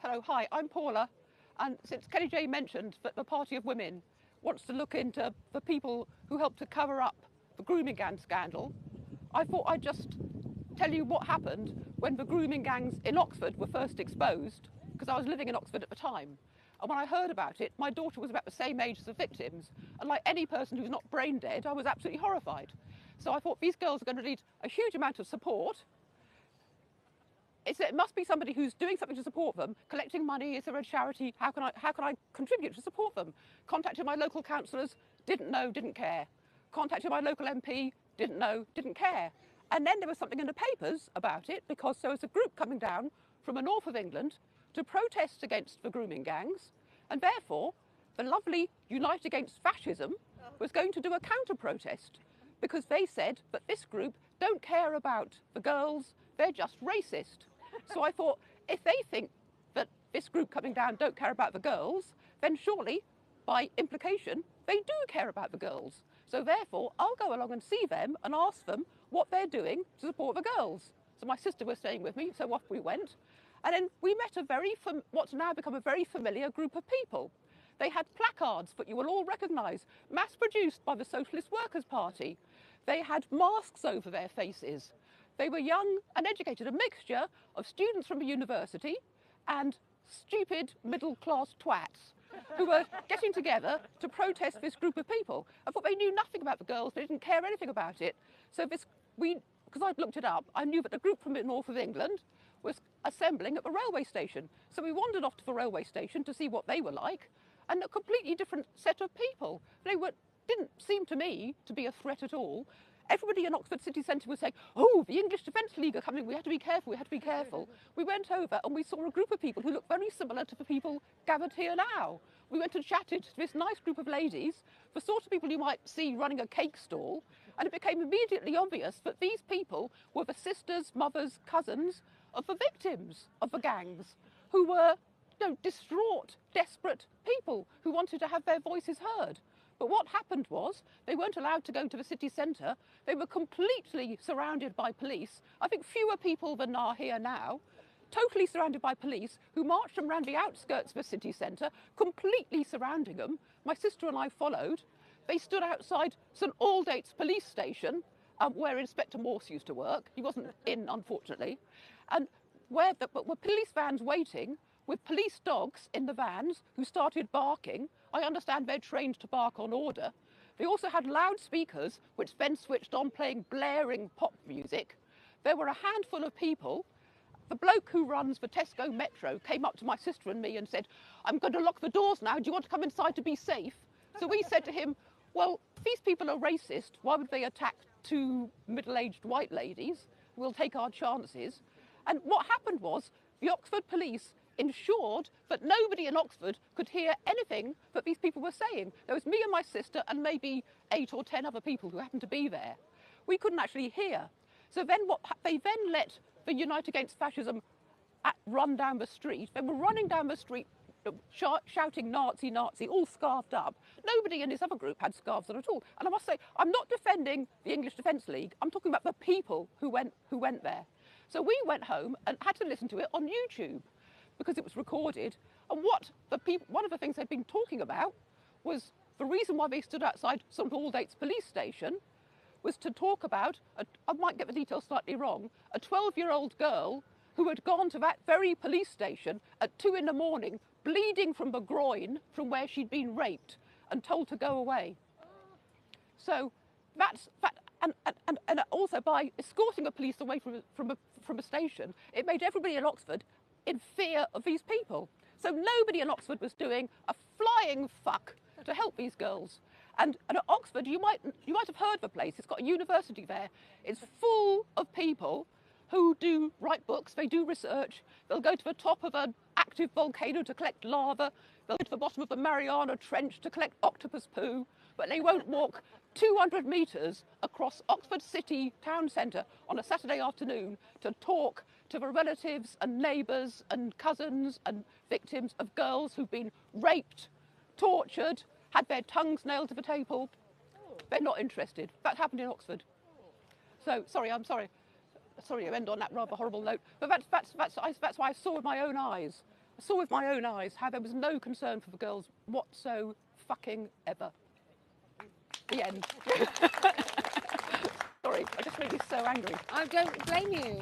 Hello, hi, I'm Paula, and since Kelly J mentioned that the Party of Women wants to look into the people who helped to cover up the grooming gang scandal, I thought I'd just tell you what happened when the grooming gangs in Oxford were first exposed, because I was living in Oxford at the time. And when I heard about it, my daughter was about the same age as the victims, and like any person who's not brain dead, I was absolutely horrified. So I thought these girls are going to need a huge amount of support. It must be somebody who's doing something to support them, collecting money. Is there a charity? How can I contribute to support them? Contacted my local councillors, didn't know, didn't care. Contacted my local MP, didn't know, didn't care. And then there was something in the papers about it, because there was a group coming down from the north of England to protest against the grooming gangs, and therefore the lovely Unite Against Fascism was going to do a counter-protest, because they said that this group don't care about the girls, they're just racist. So I thought, if they think that this group coming down don't care about the girls, then surely, by implication, they do care about the girls. So therefore, I'll go along and see them and ask them what they're doing to support the girls. So my sister was staying with me, so off we went. And then we met what's now become a very familiar group of people. They had placards that you will all recognise, mass-produced by the Socialist Workers' Party. They had masks over their faces. They were young and educated, a mixture of students from a university and stupid middle-class twats who were getting together to protest this group of people. I thought they knew nothing about the girls, they didn't care anything about it. So because I'd looked it up, I knew that the group from the north of England was assembling at the railway station. So we wandered off to the railway station to see what they were like, and a completely different set of people. Didn't seem to me to be a threat at all. Everybody in Oxford city centre was saying, oh, the English Defence League are coming, we have to be careful, we have to be careful. We went over and we saw a group of people who looked very similar to the people gathered here now. We went and chatted to this nice group of ladies, the sort of people you might see running a cake stall, and it became immediately obvious that these people were the sisters, mothers, cousins of the victims of the gangs, who were distraught, desperate people who wanted to have their voices heard. But what happened was they weren't allowed to go to the city centre. They were completely surrounded by police. I think fewer people than are here now, totally surrounded by police who marched them around the outskirts of the city centre, completely surrounding them. My sister and I followed. They stood outside St Aldate's police station, where Inspector Morse used to work. He wasn't in, unfortunately. And but were police vans waiting, with police dogs in the vans who started barking. I understand they're trained to bark on order. They also had loudspeakers which then switched on playing blaring pop music. There were a handful of people. The bloke who runs the Tesco Metro came up to my sister and me and said, I'm going to lock the doors now, do you want to come inside to be safe? So we said to him, well, if these people are racist, why would they attack two middle-aged white ladies? We'll take our chances. And what happened was the Oxford police ensured that nobody in Oxford could hear anything that these people were saying. There was me and my sister and maybe 8 or 10 other people who happened to be there. We couldn't actually hear. So then they then let the Unite Against Fascism run down the street. They were running down the street shouting Nazi, Nazi, all scarfed up. Nobody in this other group had scarves on at all. And I must say, I'm not defending the English Defence League. I'm talking about the people who went there. So we went home and had to listen to it on YouTube, because it was recorded. And one of the things they'd been talking about was the reason why they stood outside St Aldate's police station was to talk about, I might get the details slightly wrong, a 12-year-old girl who had gone to that very police station at 2 in the morning, bleeding from the groin from where she'd been raped and told to go away. So that's that. And also by escorting the police away from a station, it made everybody in Oxford in fear of these people. So nobody in Oxford was doing a flying fuck to help these girls. And at Oxford, you might have heard the place. It's got a university there. It's full of people who write books, they do research. They'll go to the top of an active volcano to collect lava. They'll go to the bottom of the Mariana Trench to collect octopus poo. But they won't walk 200 metres across Oxford City town centre on a Saturday afternoon to talk to the relatives and neighbours and cousins and victims of girls who've been raped, tortured, had their tongues nailed to the table. They're not interested. That happened in Oxford. So, I'm sorry to end on that rather horrible note, but that's why I saw with my own eyes I saw with my own eyes how there was no concern for the girls whatso fucking ever. The end. Sorry, I just made me so angry. I don't blame you.